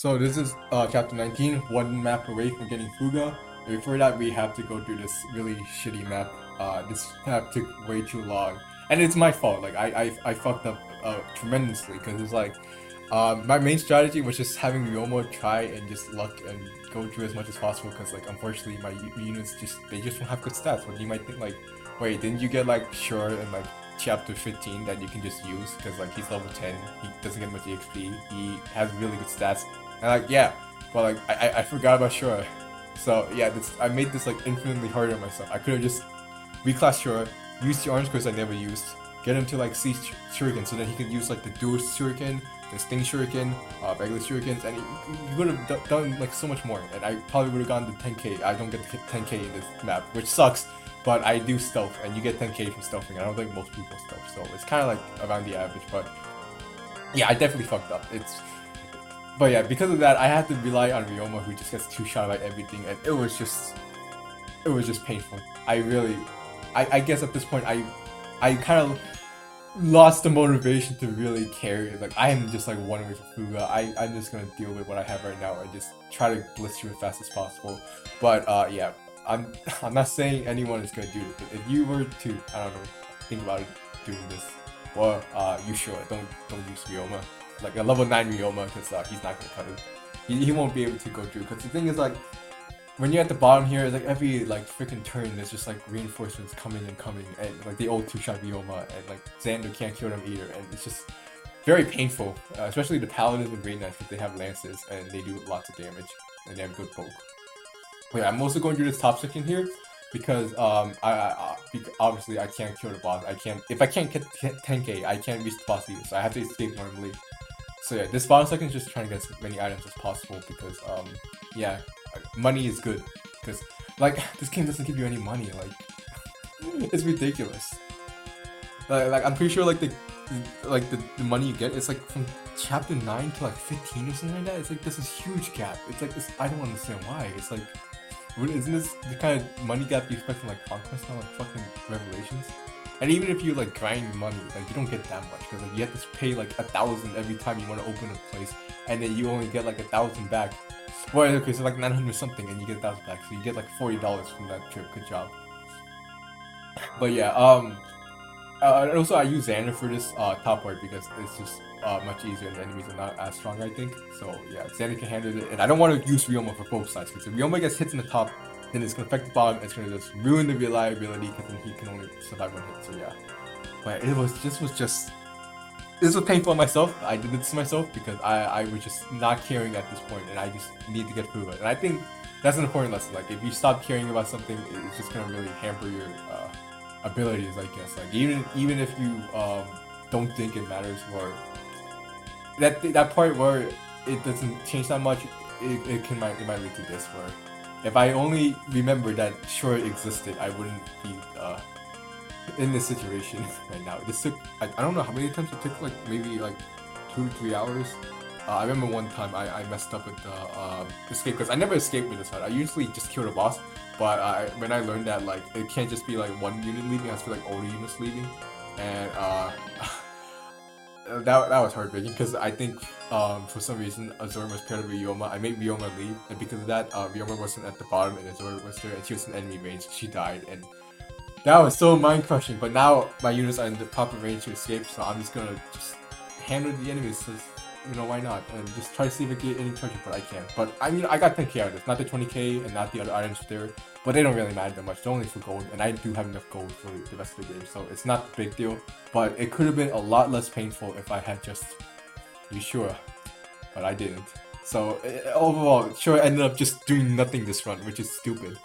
So this is chapter 19, one map away from getting Fuga. And before that, we have to go through this really shitty map. This map took way too long, and it's my fault. Like I fucked up tremendously because it's like my main strategy was just having Ryoma try and just luck and go through as much as possible. Because like unfortunately my units they just don't have good stats. But you might think like, wait, didn't you get like Sure and like chapter 15 that you can just use because like he's level 10, he doesn't get much EXP, he has really good stats, and like yeah, but like I forgot about Shura. So yeah, I made this like infinitely harder on myself. I could have just reclassed Shura, used the orange course I never used, get him to like see shuriken so that he could use like the dual shuriken, the sting shuriken, regular shurikens, and he would have done like so much more, and I probably would have gotten to 10k. I don't get to hit 10k in this map, which sucks. But I do stealth, and you get 10k from stealthing. I don't think most people stealth, so it's kind of like around the average. But yeah, I definitely fucked up. But yeah, because of that, I had to rely on Ryoma, who just gets two-shot by everything, and it was just painful. I guess at this point, I kind of lost the motivation to really carry it. Like I am just like one away from Fuga. I'm just gonna deal with what I have right now and just try to blitz through as fast as possible. But yeah. I'm not saying anyone is gonna do this, but if you were to, I don't know, think about it doing this, well, you should. Don't use Ryoma, like a level 9 Ryoma, because he's not gonna cut it. He won't be able to go through. Because the thing is, like, when you're at the bottom here, it's like every like freaking turn, there's just like reinforcements coming and coming, and like the old two-shot Ryoma, and like Xander can't kill them either, and it's just very painful. Especially the paladins and great knights, because they have lances and they do lots of damage and they have good poke. Wait, I'm also going through this top section here because obviously I can't kill the boss. If I can't get 10k, I can't reach the boss either. So I have to escape normally. So yeah, this bottom section is just trying to get as many items as possible because yeah, money is good because like this game doesn't give you any money. Like it's ridiculous. Like I'm pretty sure like the money you get is like from chapter 9 to like 15 or something like that. It's like there's this huge gap. It's like this. I don't understand why. It's like. Isn't this the kind of money gap you expect from like Conquest or like fucking Revelations? And even if you like grind money, like you don't get that much because like you have to pay like 1,000 every time you want to open a place, and then you only get like 1,000 back. Well, okay, so like 900 something, and you get 1,000 back, so you get like $40 from that trip. Good job. But yeah, and also I use Xander for this top part because it's just much easier and the enemies are not as strong, I think. So yeah, Xander can handle it, and I don't want to use Ryoma for both sides because if Ryoma gets hits in the top, then it's gonna affect the bottom. It's gonna just ruin the reliability because then he can only survive one hit. So yeah, but this was painful on myself. I did this to myself because I was just not caring at this point, and I just need to get through it. And I think that's an important lesson. Like if you stop caring about something, it's just gonna really hamper your abilities, I guess. Like even if you don't think it matters, or that part where it doesn't change that much, it might lead to this, where if I only remember that Sure existed, I wouldn't be in this situation right now. This took I don't know how many attempts it took, like maybe like 2-3 hours. I remember one time I messed up with the escape because I never escaped with this fight. I usually just kill the boss, but when I learned that like it can't just be like one unit leaving, it has to be like all the units leaving, and that was heartbreaking because I think for some reason Azor was paired with Ryoma. I made Ryoma leave, and because of that, Ryoma wasn't at the bottom and Azor was there, and she was in enemy range. She died, and that was so mind crushing. But now my units are in the proper range to escape, so I'm just gonna just hammer the enemies. You know, why not? And just try to see if I get any treasure, but I can't. But I mean, I got 10k out of this. Not the 20k and not the other items there. But they don't really matter that much. They're only for gold. And I do have enough gold for the rest of the game. So it's not a big deal. But it could have been a lot less painful if I had just used Shura. But I didn't. So overall, Shura ended up just doing nothing this run, which is stupid.